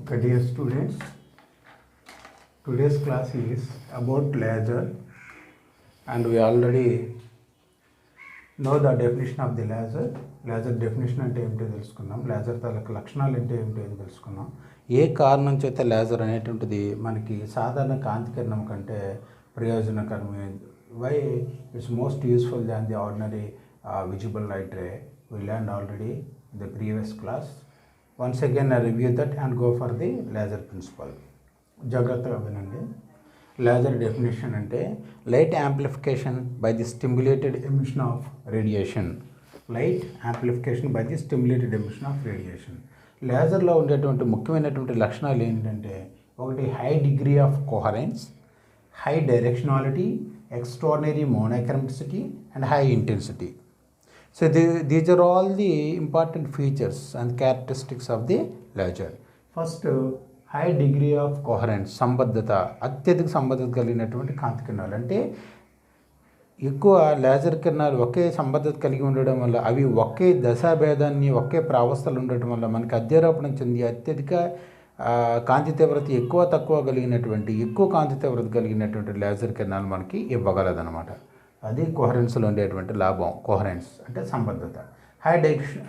Okay, dear students, today's class is about laser, and we already know the definition of the laser. Laser definition అంటే ఏమిటో తెలుసుకున్నాం. Laser తాలూకు లక్షణాలు అంటే ఏమిటో తెలుసుకున్నాం. ఏ కారణం చేత లేజర్ అనేటువంటిది మనకి సాధారణ కాంతి కిరణం కంటే ప్రయోజనకరమైనది. Why it's most useful than the ordinary visible light ray. We learned already in the previous class. Once again I review that and go for the laser principle. జాగ్రత్తగా వినండి. లేజర్ డెఫినేషన్ అంటే light amplification by the stimulated emission of radiation. Light amplification by the stimulated emission of radiation. లేజర్లో ఉండేటువంటి ముఖ్యమైనటువంటి లక్షణాలు ఏంటంటే, ఒకటి high degree of coherence, high directionality, extraordinary monochromaticity and high intensity. So these are all the important features and characteristics of the laser. First, high degree of coherence, సంబద్ధత, అత్యధిక సంబద్ధత కలిగినటువంటి కాంతి కిరణాలు. అంటే ఎక్కువ లేజర్ కిరణాలు ఒకే సంబద్ధత కలిగి ఉండడం వల్ల, అవి ఒకే దశాభేదాన్ని ఒకే ప్రావస్థలు ఉండటం వల్ల మనకి అధ్యారోపణం చెంది అత్యధిక కాంతి తీవ్రత ఎక్కువ తక్కువ కలిగినటువంటి, ఎక్కువ కాంతి తీవ్రత కలిగినటువంటి లేజర్ కిరణాలు మనకి ఇవ్వగలదన్నమాట. అది కోహరెన్స్లో ఉండేటువంటి లాభం. కోహరెన్స్ అంటే సంబద్ధత. హై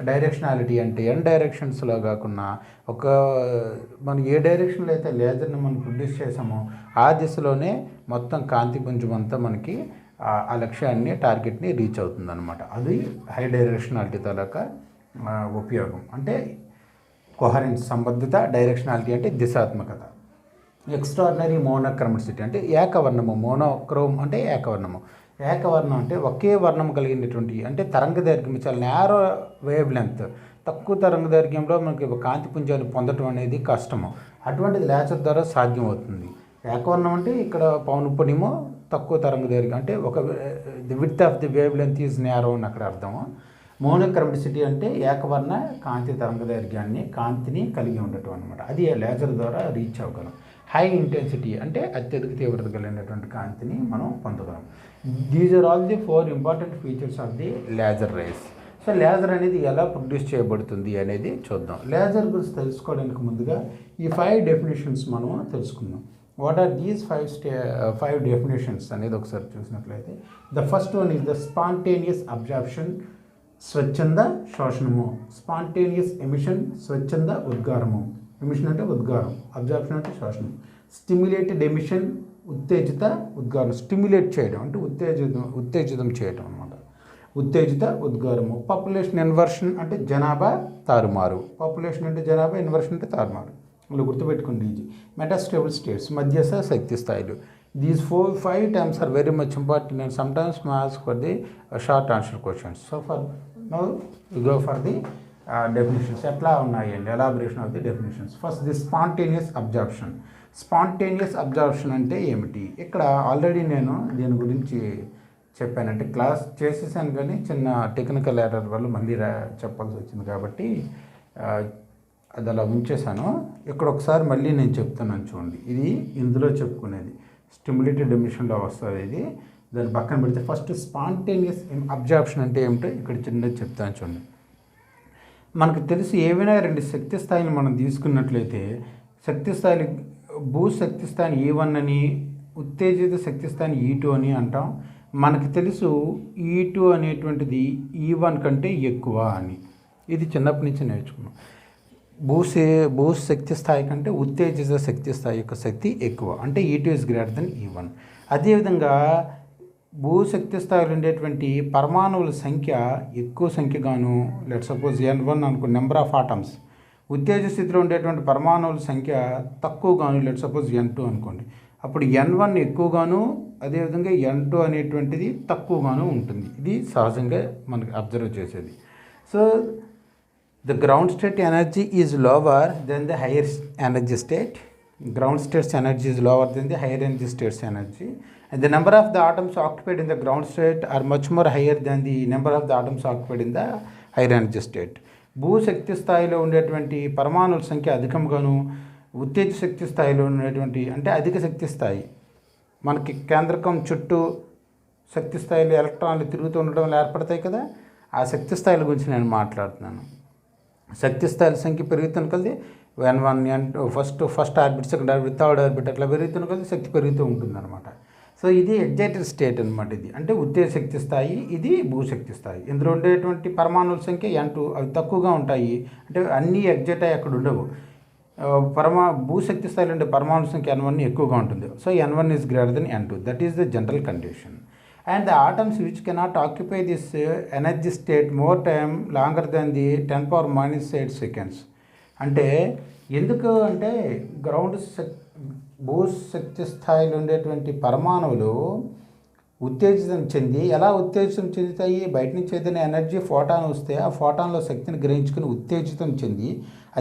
డైరెక్షనాలిటీ అంటే ఎన్ డైరెక్షన్స్లో కాకుండా మనం ఏ డైరెక్షన్లో అయితే లేజర్ని మనం ప్రొడ్యూస్ చేసామో ఆ దిశలోనే మొత్తం కాంతి పుంజం అంతా మనకి ఆ లక్ష్యాన్ని, టార్గెట్ని రీచ్ అవుతుందన్నమాట. అది హై డైరెక్షనాలిటీ తాలూకా ఉపయోగం. అంటే కోహరెన్స్ సంబద్ధత, డైరెక్షనాలిటీ అంటే దిశాత్మకత. ఎక్స్ట్రాడినరీ మోనోక్రోమటిసిటీ అంటే ఏకవర్ణము. మోనోక్రోమ్ అంటే ఏకవర్ణము. ఏకవర్ణం అంటే ఒకే వర్ణం కలిగినటువంటి, అంటే తరంగదైర్ఘ్యం చాలా నేరో వేవ్ లెంత్, తక్కువ తరంగదైర్ఘ్యంలో మనకి కాంతి పుంజాన్ని పొందడం అనేది కష్టము. అటువంటిది లేజర్ ద్వారా సాధ్యం అవుతుంది. ఏకవర్ణం అంటే ఇక్కడ పౌనఃపున్యము, తక్కువ తరంగదైర్ఘ్యం అంటే the width of the wave length is narrow అని అక్కడ అర్థము. మోనోక్రోమటిసిటీ అంటే ఏకవర్ణ కాంతి తరంగదైర్ఘ్యాన్ని, కాంతిని కలిగి ఉండటం అనమాట. అది లేజర్ ద్వారా రీచ్ అవ్వగలం. హై ఇంటెన్సిటీ అంటే అత్యధిక తీవ్రత కలిగినటువంటి కాంతిని మనం పొందగలం. These are all the 4 important features of the laser rays. So laser అనేది ఎలా ప్రొడ్యూస్ చేయబడుతుంది అనేది చూద్దాం. లేజర్ గురించి తెలుసుకోవడానికి ముందుగా ఈ 5 డెఫినేషన్స్ మనం తెలుసుకుందాం. వాట్ ఆర్ దీస్ 5 డెఫినేషన్స్ అనేది ఒకసారి చూసినట్లయితే, the first one is the spontaneous absorption, స్వచ్ఛంద శోషణము. స్పాంటేనియస్ ఎమిషన్, స్వచ్ఛంద ఉద్గారము. ఎమిషన్ అంటే ఉద్గారం, అబ్జార్ప్షన్ అంటే శోషణం. స్టిమ్యులేటెడ్ ఎమిషన్, ఉత్తేజిత ఉద్గారం. స్టిమ్యులేట్ చేయడం అంటే ఉత్తేజితం చేయడం అనమాట. ఉత్తేజిత ఉద్గారము. పాపులేషన్ ఇన్వర్షన్ అంటే జనాభా తారుమారు. పాపులేషన్ అంటే జనాభా, ఇన్వర్షన్ అంటే తారుమారు. వాళ్ళు గుర్తుపెట్టుకోండి. ఈజీ. మెటాస్టేబుల్ స్టేట్స్, మధ్యస్థ శక్తి స్థాయిలు. These 5 terms are very much important and sometimes may ask for the short answer questions. So for now we go for the definitions. ఎట్లా ఉన్నాయండి elaboration of the definitions. First the spontaneous absorption. Spontaneous absorption అంటే ఏమిటి? ఇక్కడ already నేను దీని గురించి చెప్పానంటే class చేసేసాను, కానీ చిన్న టెక్నికల్ ఎర్రర్ వల్ల మళ్ళీ చెప్పాల్సి వచ్చింది కాబట్టి అది అలా ఉంచేసాను. ఇక్కడ ఒకసారి మళ్ళీ నేను చెప్తున్నాను చూడండి. ఇది ఇందులో చెప్పుకునేది స్టిమ్యులేటెడ్ ఎమిషన్లో వస్తుంది. ఇది దాన్ని పక్కన పెడితే ఫస్ట్ స్పాంటేనియస్ అబ్జార్ప్షన్ అంటే ఏమిటో ఇక్కడ చిన్నది చెప్తాను చూడండి. మనకు తెలిసి ఏవైనా 2 శక్తి స్థాయిలు మనం తీసుకున్నట్లయితే, శక్తి స్థాయిలు భూశక్తి స్థాయిని E1 అని, ఉత్తేజిత శక్తి స్థాయిని E2 అని అంటాం. మనకు తెలుసు E2 అనేటువంటిది E1 కంటే ఎక్కువ అని. ఇది చిన్నప్పటి నుంచి నేర్చుకున్నాం. భూశక్తి స్థాయి కంటే ఉత్తేజిత శక్తి స్థాయి యొక్క శక్తి ఎక్కువ, అంటే E2 is greater than E1. అదేవిధంగా భూశక్తి స్థాయిలో ఉండేటువంటి పరమాణువుల సంఖ్య ఎక్కువ సంఖ్యగాను, లెట్ సపోజ్ N1 అనుకో, నెంబర్ ఆఫ్ ఆటమ్స్. ఉత్తేజ స్థితిలో ఉండేటువంటి పరమాణువుల సంఖ్య తక్కువగాను, లెట్ సపోజ్ N2 అనుకోండి. అప్పుడు N1 ఎక్కువగాను, అదేవిధంగా N2 అనేటువంటిది తక్కువగాను ఉంటుంది. ఇది సహజంగా మనకి అబ్జర్వ్ చేసేది. So the ground state energy is lower than the higher energy state. Ground state's energy is lower than the higher energy state's energy. And the number of the atoms occupied in the ground state are much more higher than the number of the atoms occupied in the higher energy state. Bhushakti స్థాయిలో ఉండేటువంటి పరమాణువుల సంఖ్య అధికంగాను, ఉత్తేజ శక్తి స్థాయిలో ఉండేటువంటి, అంటే అధిక శక్తి స్థాయి, మనకి కేంద్రకం చుట్టూ శక్తి స్థాయిలో ఎలక్ట్రాన్లు తిరుగుతూ ఉండడం వల్ల ఏర్పడతాయి కదా, ఆ శక్తి స్థాయిల గురించి నేను మాట్లాడుతున్నాను. శక్తి స్థాయిల సంఖ్య పెరుగుతున్న కొద్దీ N1 N2 first orbit, second orbit, third orbit అట్లా పెరుగుతున్న కొద్దీ శక్తి పెరుగుతూ ఉంటుందన్నమాట. సో ఇది ఎగ్జైటెడ్ స్టేట్ అనమాట. ఇది అంటే ఉత్తేజ శక్తి స్థాయి, ఇది భూశక్తి స్థాయి. ఇందులో ఉండేటువంటి పరమాణువుల సంఖ్య N2, అవి తక్కువగా ఉంటాయి. అంటే అన్నీ ఎగ్జైట్ అయ్యి అక్కడ ఉండవు. భూశక్తి స్థాయిలో ఉండే పరమాణు సంఖ్య N1 ఎక్కువగా ఉంటుంది. So N1 is greater then N2. That is the general condition. And the atoms which cannot occupy this energy state more time longer than the 10⁻⁸ seconds. అంటే ఎందుకు అంటే భూశక్తి స్థాయిలో ఉండేటువంటి పరమాణువులు ఉత్తేజితం చెంది, ఎలా ఉత్తేజితం చెందుతాయి? బయట నుంచి ఏదైనా ఎనర్జీ ఫోటాన్ వస్తే ఆ ఫోటాన్లో శక్తిని గ్రహించుకుని ఉత్తేజితం చెంది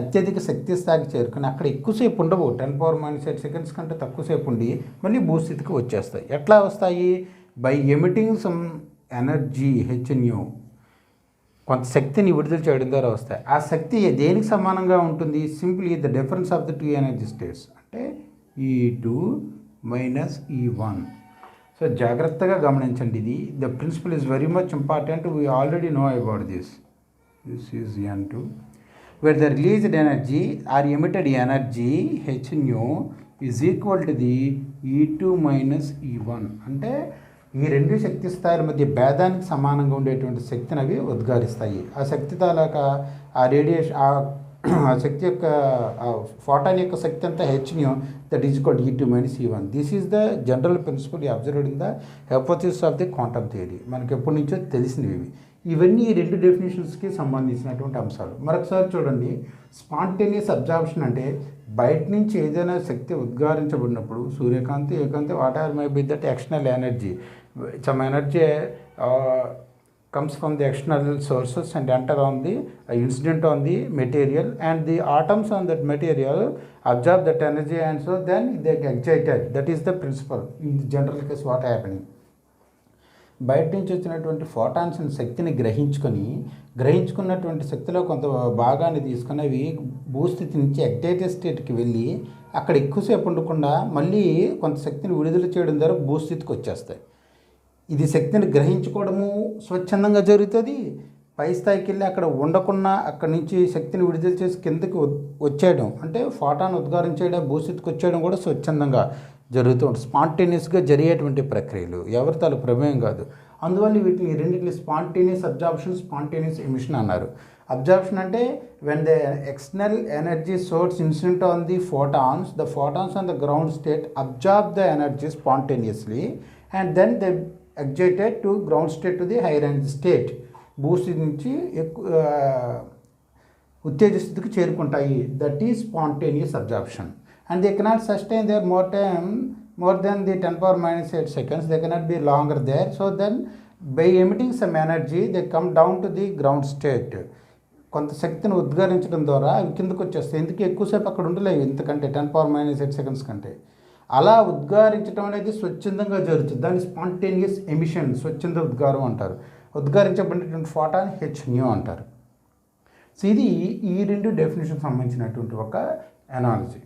అత్యధిక శక్తి స్థాయికి చేరుకుని అక్కడ ఎక్కువసేపు ఉండవు. 10⁻⁸ సెకండ్స్ కంటే తక్కువసేపు ఉండి మళ్ళీ భూస్థితికి వచ్చేస్తాయి. ఎట్లా వస్తాయి? బై ఎమిటింగ్ సమ్ ఎనర్జీ హెచ్న్యూ, కొంత శక్తిని విడుదల చేయడం ద్వారా వస్తాయి. ఆ శక్తి దేనికి సమానంగా ఉంటుంది? Simply the difference of the 2 energy states, అంటే E2 మైనస్ E1. సో జాగ్రత్తగా గమనించండి. ఇది the principle is very much important. We already know about this. This is N2 where the released energy or emitted energy hν is equal to the E2 minus E1. అంటే ఈ రెండు శక్తి స్థాయిల మధ్య భేదానికి సమానంగా ఉండేటువంటి శక్తిని అవి ఉద్గారిస్తాయి. ఆ శక్తి తాలూకా ఆ రేడియేషన్, ఆ శక్తి యొక్క ఫోటాన్ యొక్క శక్తి అంతా h nu, that is equal E2 minus E1. This is the general principle observed in the hypothesis of the quantum theory. మనకి ఎప్పటి నుంచో తెలిసినవి ఇవన్నీ. ఈ రెండు డెఫినేషన్స్కి సంబంధించినటువంటి అంశాలు. మరొకసారి చూడండి. స్పాంటేనియస్ అబ్జార్ప్షన్ అంటే బయట నుంచి ఏదైనా శక్తి ఉద్గారించబడినప్పుడు, సూర్యకాంతి, ఏకాంతి, whatever may be that external energy, some energy comes from the external sources and enter on the incident on the material, and the atoms on that material absorb that energy, and so then they get excited. That is the principle in the general case what happening. బయట నుంచి వచ్చినటువంటి photons శక్తిని గ్రహించుకున్నటువంటి శక్తిలో కొంత భాగాన్ని తీసుకుని అవి భూస్థితి నుంచి ఎగ్జైటెడ్ స్టేట్కి వెళ్ళి అక్కడ ఎక్కువసేపు ఉండకుండా మళ్ళీ కొంత శక్తిని విడుదల చేయడం ద్వారా భూస్థితికి వచ్చేస్తాయి. ఇది శక్తిని గ్రహించుకోవడము స్వచ్ఛందంగా జరుగుతుంది. పై స్థాయికి వెళ్ళి అక్కడ ఉండకుండా అక్కడి నుంచి శక్తిని విడుదల చేసి కిందకి వచ్చేయడం, అంటే ఫోటాన్ ఉద్గారించేయడం, భూస్థితికి వచ్చేయడం కూడా స్వచ్ఛందంగా జరుగుతూ ఉంటుంది. స్పాంటేనియస్గా జరిగేటువంటి ప్రక్రియలు, ఎవరి తాలు ప్రమేయం కాదు. అందువల్ల వీటిని రెండింటిని స్పాంటేనియస్ అబ్జార్ప్షన్, స్పాంటేనియస్ ఎమిషన్ అన్నారు. అబ్జార్ప్షన్ అంటే when the external energy source incident on the the photons on the ground state absorb the energy spontaneously and then they excited to ground state to the higher energy state. భూస్థితి నుంచి ఉత్తేజ స్థితికి చేరుకుంటాయి. That is spontaneous absorption. And they cannot sustain there more than the 10⁻⁸ seconds. They cannot be longer there. So then by emitting some energy they come down to the ground state. కొంత శక్తిని ఉద్గారించడం ద్వారా అవి కిందకు వచ్చేస్తాయి. ఎందుకు ఎక్కువసేపు అక్కడ ఉండలేవు, ఎందుకంటే 10⁻⁸ సెకండ్స్ కంటే. అలా ఉద్గారించడం అనేది స్వచ్ఛందంగా జరుగుతుంది. దాన్ని స్పాంటేనియస్ ఎమిషన్, స్వచ్ఛంద ఉద్గారం అంటారు. ఉద్గారించబడినటువంటి ఫోటాన్ హెచ్న్యూ అంటారు. సో ఇది ఈ రెండు డెఫినేషన్కి సంబంధించినటువంటి ఒక అనాలజీ.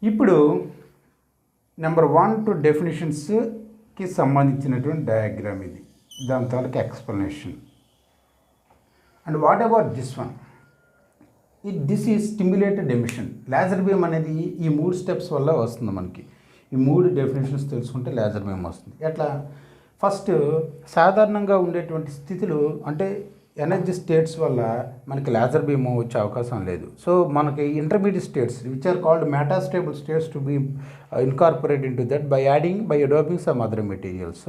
ఇప్పుడు నెంబర్ 1 to డెఫినేషన్స్కి సంబంధించినటువంటి డయాగ్రామ్ ఇది, దాని తాలూకు explanation. And what about this one? This is stimulated emission. Laser beam అనేది ఈ 3 స్టెప్స్ వల్ల వస్తుంది మనకి. ఈ 3 డెఫినేషన్స్ తెలుసుకుంటే లేజర్ బీమ్ వస్తుంది. ఎట్లా? ఫస్ట్, సాధారణంగా ఉండేటువంటి స్థితులు అంటే ఎనర్జీ స్టేట్స్ వల్ల మనకి లేజర్ బీమ్ వచ్చే అవకాశం లేదు. సో మనకి intermediate states which are called metastable states to be incorporate into that by adapting some other materials.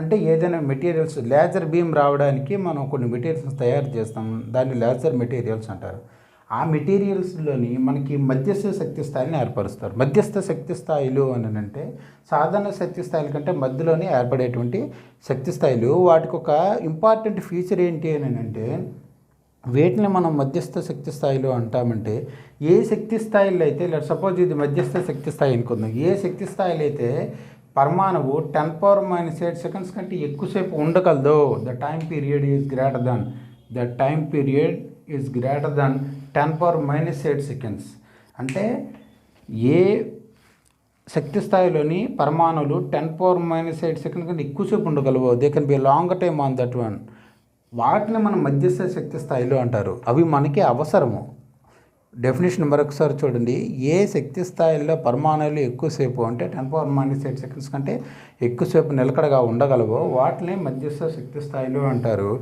అంటే ఏదైనా మెటీరియల్స్ లేజర్ బీమ్ రావడానికి మనం కొన్ని మెటీరియల్స్ తయారు చేస్తాం, దాన్ని లేజర్ మెటీరియల్స్ అంటారు. ఆ మెటీరియల్స్లోని మనకి మధ్యస్థ శక్తి స్థాయిని ఏర్పరుస్తారు. మధ్యస్థ శక్తి స్థాయిలు అని అంటే సాధారణ శక్తి స్థాయిల కంటే మధ్యలోనే ఏర్పడేటువంటి శక్తి స్థాయిలు. వాటికి ఒక ఇంపార్టెంట్ ఫీచర్ ఏంటి అని అంటే వీటిని మనం మధ్యస్థ శక్తి స్థాయిలు అంటామంటే ఏ శక్తి స్థాయిలో అయితే, సపోజ్ ఇది మధ్యస్థ శక్తి స్థాయి అనుకుందాం, ఏ శక్తి స్థాయిలో అయితే పరమాణువు 10⁻⁸ సెకండ్స్ కంటే ఎక్కువసేపు ఉండగలదో the time period is greater than 10⁻⁸ seconds. అంటే ఏ శక్తి స్థాయిలోని పరమాణువులు 10⁻⁸ సెకండ్ కంటే ఎక్కువసేపు ఉండగలవో, they can be longer time on that one, వాటిని మనం మధ్యస్థ శక్తి స్థాయిలో అంటారు. అవి మనకి అవసరము. డెఫినేషన్ మరొకసారి చూడండి. ఏ శక్తి స్థాయిల్లో పరమాణువులు ఎక్కువసేపు అంటే 10⁻⁸ సెకండ్స్ కంటే ఎక్కువసేపు నిలకడగా ఉండగలవో వాటిని మధ్యస్థ శక్తి స్థాయిలు అంటారు.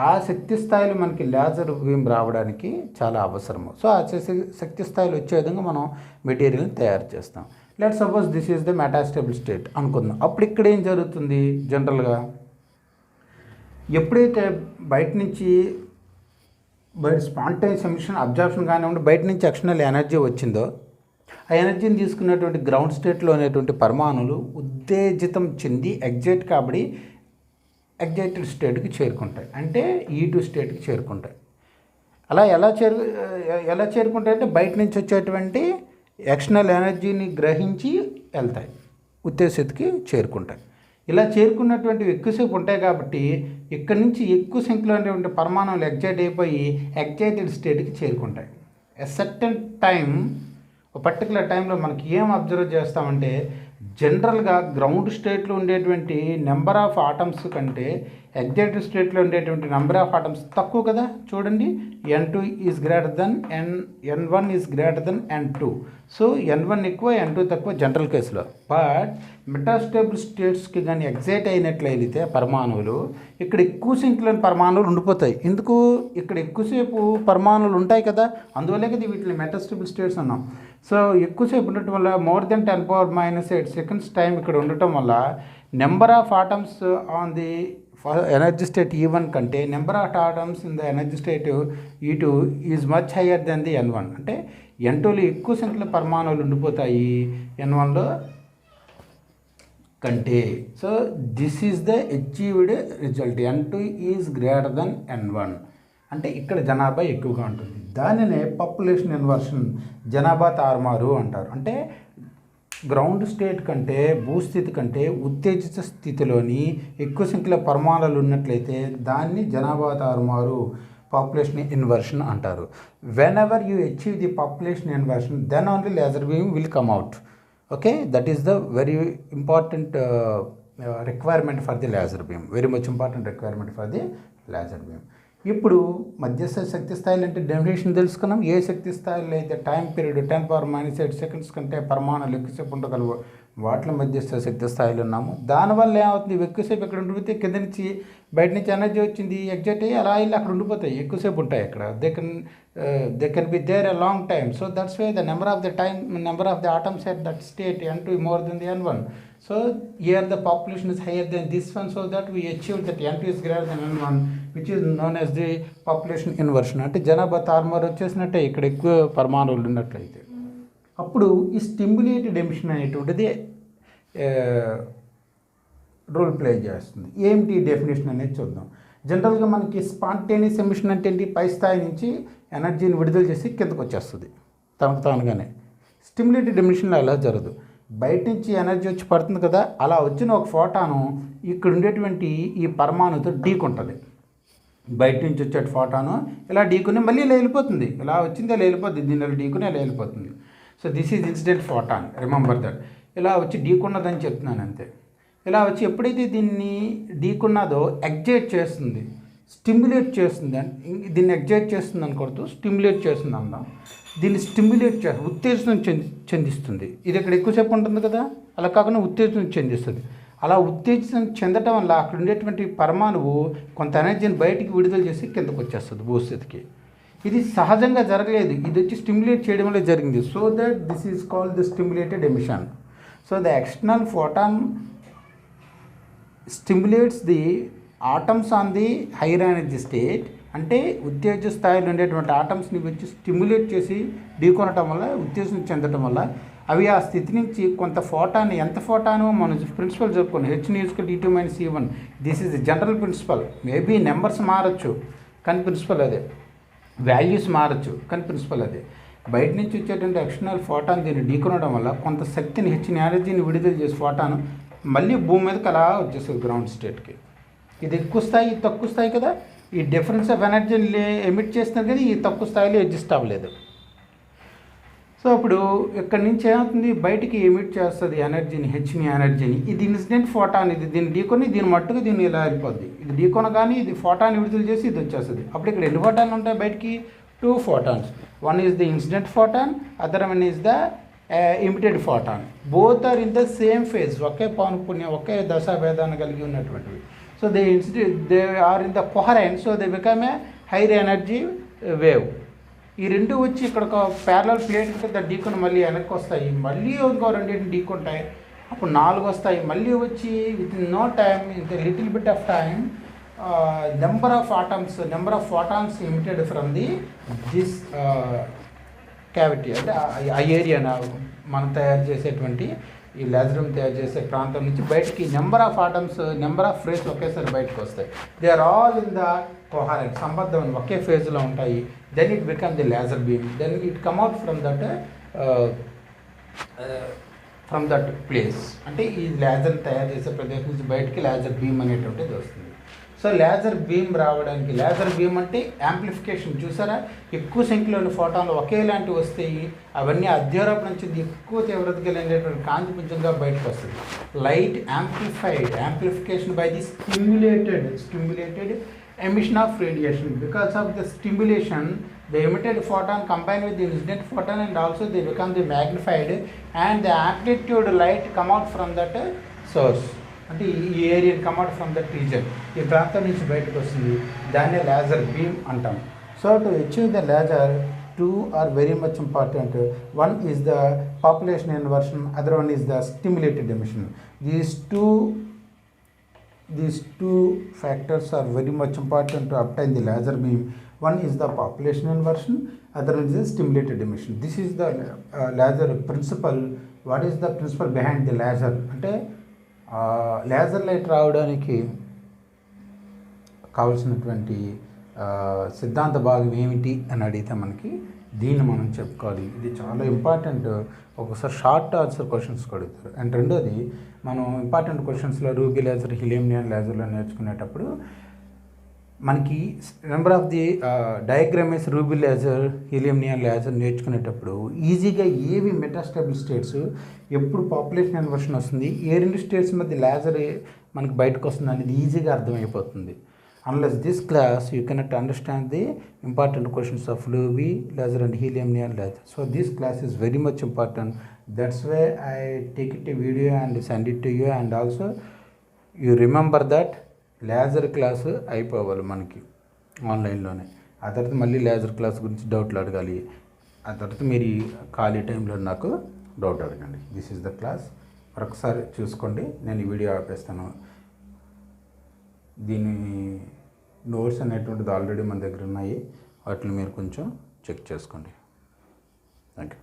ఆ శక్తి స్థాయిలు మనకి లేజర్ బీమ్ రావడానికి చాలా అవసరము. సో ఆ శక్తి స్థాయిలు వచ్చే విధంగా మనం మెటీరియల్ని తయారు చేస్తాం. Let suppose this is the metastable state అనుకుందాం. అప్పుడు ఇక్కడ ఏం జరుగుతుంది? జనరల్గా ఎప్పుడైతే బయట నుంచి స్పాంటేనియస్ ఎమిషన్ అబ్జార్ప్షన్ కానివ్వండి, బయట నుంచి ఎక్స్టర్నల్ ఎనర్జీ వచ్చిందో ఆ ఎనర్జీని తీసుకున్నటువంటి గ్రౌండ్ స్టేట్లో అనేటువంటి పరమాణువులు ఉత్తేజితం చెంది ఎగ్జైట్ కాబట్టి ఎగ్జైటెడ్ స్టేట్కి చేరుకుంటాయి, అంటే E2 స్టేట్కి చేరుకుంటాయి. అలా ఎలా చేరుకుంటాయి అంటే బయట నుంచి వచ్చేటువంటి ఎక్స్టర్నల్ ఎనర్జీని గ్రహించి వెళ్తాయి, ఉత్తేజితకి చేరుకుంటాయి. ఇలా చేరుకున్నటువంటివి ఎక్కువసేపు ఉంటాయి కాబట్టి ఇక్కడి నుంచి ఎక్కువ సంఖ్యలో ఉండేటువంటి పరమాణువులు ఎగ్జైట్ అయిపోయి ఎగ్జైటెడ్ స్టేట్కి చేరుకుంటాయి. ఎ సర్టెన్ టైం, ఒక పర్టికులర్ టైంలో మనకి ఏం అబ్జర్వ్ చేస్తామంటే జనరల్గా గ్రౌండ్ స్టేట్లో ఉండేటువంటి నెంబర్ ఆఫ్ ఆటమ్స్ కంటే ఎగ్జైటెడ్ స్టేట్లో ఉండేటువంటి నెంబర్ ఆఫ్ ఆటమ్స్ తక్కువ కదా. చూడండి, N2 is greater then N1 is greater then N2. So N1 ఎక్కువ, N2 తక్కువ జనరల్ కేసులో. బట్ మెటాస్టేబుల్ స్టేట్స్కి కానీ ఎగ్జైట్ అయినట్లయితే పరమాణువులు ఇక్కడ ఎక్కువ సంఖ్యలోని పరమాణువులు ఉండిపోతాయి. ఎందుకు? ఇక్కడ ఎక్కువసేపు పరమాణువులు ఉంటాయి కదా, అందువల్లే కదా వీటిని మెటాస్టేబుల్ స్టేట్స్ అన్నాం. సో ఎక్కువసేపు ఉండటం వల్ల మోర్ దెన్ 10⁻⁸ సెకండ్స్ టైం ఇక్కడ ఉండటం వల్ల number of atoms on the energy state E1 కంటే number of atoms in the energy state E2 is much higher then the N1. అంటే N2లో ఎక్కువ సంఖ్యలో పరమాణువులు ఉండిపోతాయి N1లో కంటే. So this is the achieved result. N2 is greater then N1 అంటే ఇక్కడ జనాభా ఎక్కువగా ఉంటుంది. దానినే పాపులేషన్ ఇన్వర్షన్, జనాభా తారుమారు అంటారు. అంటే గ్రౌండ్ స్టేట్ కంటే భూస్థితి కంటే ఉత్తేజిత స్థితిలోని ఎక్కువ సంఖ్యలో పరమాణువులు ఉన్నట్లయితే దాన్ని జనాభా తారుమారు, పాపులేషన్ ఇన్వర్షన్ అంటారు. Whenever you achieve the population inversion then only laser beam will come out. Okay, that is the very important requirement for the laser beam, very much important requirement for the laser beam. ఇప్పుడు మధ్యస్థ శక్తి స్థాయిలు అంటే definition తెలుసుకున్నాం. ఏ శక్తి స్థాయిలో అయితే time period 10⁻⁸ seconds కంటే పరమాణువులు ఎక్కువసేపు ఉండగలవు వాటిలో మధ్యస్థ శక్తి స్థాయిలో ఉన్నాము. దానివల్ల ఏమవుతుంది? ఎక్కువసేపు ఇక్కడ ఉండిపోతే కింద నుంచి బయట నుంచి ఎనర్జీ వచ్చింది ఎగ్జైట్ అయ్యి అలా వెళ్ళి అక్కడ ఉండిపోతాయి, ఎక్కువసేపు ఉంటాయి అక్కడ. They can be there a long time. So that's why the number of the atoms at that state N2 more then the N1. So here the population is higher than this one, so that we achieve that N2 is greater than N1, which is known as the population inversion. అంటే జనాభా తారుమారు వచ్చేసినట్టే ఇక్కడ ఎక్కువ పరమాణువులు ఉన్నట్లయితే. అప్పుడు ఈ stimulated emission అనేటువంటిది రోల్ ప్లే చేస్తుంది. ఏమిటి డెఫినేషన్ అనేది చూద్దాం. జనరల్గా మనకి స్పాంటేనియస్ ఎమిషన్ అంటే ఏంటి? పై స్థాయి నుంచి ఎనర్జీని విడుదల చేసి కిందకు వచ్చేస్తుంది తనకు తానుగానే. స్టిమ్యులేటెడ్ ఎమిషన్లో అలా జరగదు. బయట నుంచి ఎనర్జీ వచ్చి పడుతుంది కదా, అలా వచ్చిన ఒక ఫోటాను ఇక్కడ ఉండేటువంటి ఈ పరమాణుతో ఢీకుంటుంది. బయట నుంచి వచ్చే ఫోటాను ఇలా ఢీకుని మళ్ళీ ఇలా వెళ్ళిపోతుంది, ఇలా వచ్చింది ఇలా వెళ్ళిపోతుంది, దీన్ని ఇలా ఢీకుని ఇలా వెళ్ళిపోతుంది. So this is incident photon, remember that. ఇలా వచ్చి ఢీకున్నదని చెప్తున్నాను అంతే. ఇలా వచ్చి ఎప్పుడైతే దీన్ని ఢీకున్నదో ఎగ్జైట్ చేస్తుంది, స్టిమ్యులేట్ చేస్తుంది. దీన్ని ఎగ్జైట్ చేస్తుంది అనకూడదు, స్టిమ్యులేట్ చేస్తుంది అందాం. దీన్ని స్టిమ్యులేట్ చేస్తుంది, ఉత్తేజనం చెందిస్తుంది. ఇది ఇక్కడ ఎక్కువసేపు ఉంటుంది కదా, అలా కాకుండా ఉత్తేజనం చెందిస్తుంది. అలా ఉత్తేజనం చెందటం వల్ల అక్కడ ఉండేటువంటి పరమాణువు కొంత ఎనర్జీని బయటికి విడుదల చేసి కిందకు వచ్చేస్తుంది భూస్థితికి. ఇది సహజంగా జరగలేదు, ఇది వచ్చి స్టిమ్యులేట్ చేయడం వల్ల జరిగింది. So that this is called the stimulated emission. So the external photon stimulates the atoms on the higher energy state. అంటే ఉత్తేజ స్థాయిలో ఉండేటువంటి ఆటమ్స్ని వచ్చి స్టిమ్యులేట్ చేసి ఢీకొనటం వల్ల, ఉత్తేజం చెందటం వల్ల అవి ఆ స్థితి నుంచి కొంత ఫోటాన్, ఎంత ఫోటాను మనం ప్రిన్సిపల్ చెప్పుకోండి, H(E2 - E1). This is general principle. Maybe numbers మారచ్చు కానీ ప్రిన్సిపల్ అదే, వాల్యూస్ మారచ్చు కానీ ప్రిన్సిపల్ అదే. బయట నుంచి వచ్చేటువంటి ఎక్స్టర్నల్ ఫోటాన్ దీన్ని ఢీకొనడం వల్ల కొంత శక్తిని, ఎనర్జీని విడుదల చేసి ఫోటాను మళ్ళీ భూమి మీదకి అలా వచ్చేస్తుంది గ్రౌండ్ స్టేట్కి. ఇది ఎక్కువ స్థాయి, ఇది తక్కువ స్థాయి కదా, ఈ డిఫరెన్స్ ఆఫ్ ఎనర్జీని ఎమిట్ చేస్తున్నారు కానీ ఈ తక్కువ స్థాయిలో అడ్జస్ట్ అవ్వలేదు. సో అప్పుడు ఇక్కడ నుంచి ఏమవుతుంది, బయటికి ఎమిట్ చేస్తుంది ఎనర్జీని, ఎనర్జీని. ఇది ఇన్సిడెంట్ ఫోటాన్, ఇది దీన్ని ఢీకొని దీని మట్టుకు దీన్ని ఇలా వెళ్ళిపోద్ది. ఇది ఢీకొన కానీ ఇది ఫోటాన్ విడుదల చేసి ఇది వచ్చేస్తుంది. అప్పుడు ఇక్కడ ఎన్ని ఫోటాన్లు ఉంటాయి బయటికి? two photons. One is the incident photon, other one is the emitted photon. Both are in the same phase. ఒకే పౌనఃపున్యం ఒకే దశా భేదాన్ని కలిగి ఉన్నటువంటివి. So they are in the coherent, so they become a higher energy wave. ఈ రెండు వచ్చి ఇక్కడ ఒక parallel plate కింద ఢీకొని మళ్ళీ వెనక్కి వస్తాయి, మళ్ళీ ఇంకో రెండింటిని ఢీకొంటాయి, అప్పుడు 4 వస్తాయి, మళ్ళీ వచ్చి within no time, in the little bit of time, number of photons emitted from this cavity, అంటే ఆ ఏరియా మనం తయారు చేసేటువంటి ఈ లేజర్ తయారు చేసే ప్రాంతం నుంచి బయటికి నెంబర్ ఆఫ్ రేస్ ఒకేసారి బయటకు వస్తాయి. They are all in the coherent, సంబద్ధం ఒకే ఫేజ్లో ఉంటాయి. Then it become the laser beam, then it come out from that place. అంటే ఈ లేజర్ తయారు చేసే ప్రదేశం నుంచి బయటికి లేజర్ బీమ్ అనేటువంటిది వస్తుంది. సో లేజర్ బీమ్ రావడానికి, లేజర్ బీమ్ అంటే యాంప్లిఫికేషన్, చూసారా, ఎక్కువ సంఖ్యలోని ఫోటాన్లు ఒకేలాంటివి వస్తాయి, అవన్నీ అధ్యారోపణ నుంచి ఎక్కువ తీవ్రత కలిగినటువంటి కాంతిపుంజంగా బయటకు వస్తుంది. Light amplification by the stimulated emission of radiation. Because of the stimulation, the emitted photon combine with the incident photon and also they become the magnified, and the amplitude light come out from that source, అంటే ఈ area come out from that reason, ఈ ప్రాంతం నుంచి బయటకు వస్తుంది, దాన్నే laser beam అంటాం. So to achieve the laser, 2 are very much important. One is the population inversion, other one is the stimulated emission. These two factors are very much important to obtain the laser beam. One is the population inversion, other one is the stimulated emission. This is the laser principle. What is the principle behind the laser? అంటే laser light రావడానికి కావాల్సినటువంటి సిద్ధాంత భాగం ఏమిటి అని అడిగితే మనకి దీన్ని మనం చెప్పుకోవాలి. ఇది చాలా ఇంపార్టెంట్. ఒకసారి షార్ట్ ఆన్సర్ క్వశ్చన్స్ అడుగుతారు. అండ్ రెండోది, మనం ఇంపార్టెంట్ క్వశ్చన్స్లో రూబీ లేజర్, హీలియం నియాన్ లేజర్లో నేర్చుకునేటప్పుడు మనకి నెంబర్ ఆఫ్ ది డయాగ్రామ్ వేసి ruby laser, helium neon laser నేర్చుకునేటప్పుడు ఈజీగా ఏవి మెటాస్టేబుల్ స్టేట్స్, ఎప్పుడు పాపులేషన్ ఇన్వర్షన్ వస్తుంది, ఏ రెండు స్టేట్స్ మధ్య లేజర్ మనకి బయటకు వస్తుంది అనేది ఈజీగా అర్థమైపోతుంది. Unless this class, you cannot understand the important questions of Ruby laser and helium neon laser. So this class is very much important. That's why I take it a video and send it to you. And also you remember that laser class అయిపోవాలి మనకి ఆన్లైన్లోనే. ఆ తర్వాత మళ్ళీ laser class గురించి డౌట్లు అడగాలి. ఆ తర్వాత మీరు ఖాళీ టైంలో నాకు డౌట్ అడగండి. This is the class. మరొకసారి చూసుకోండి. నేను ఈ వీడియో ఆపేస్తాను. దీని నోట్స్ అనేటువంటిది ఆల్రెడీ మన దగ్గర ఉన్నాయి. వాటిని మీరు కొంచెం చెక్ చేసుకోండి. Thank you.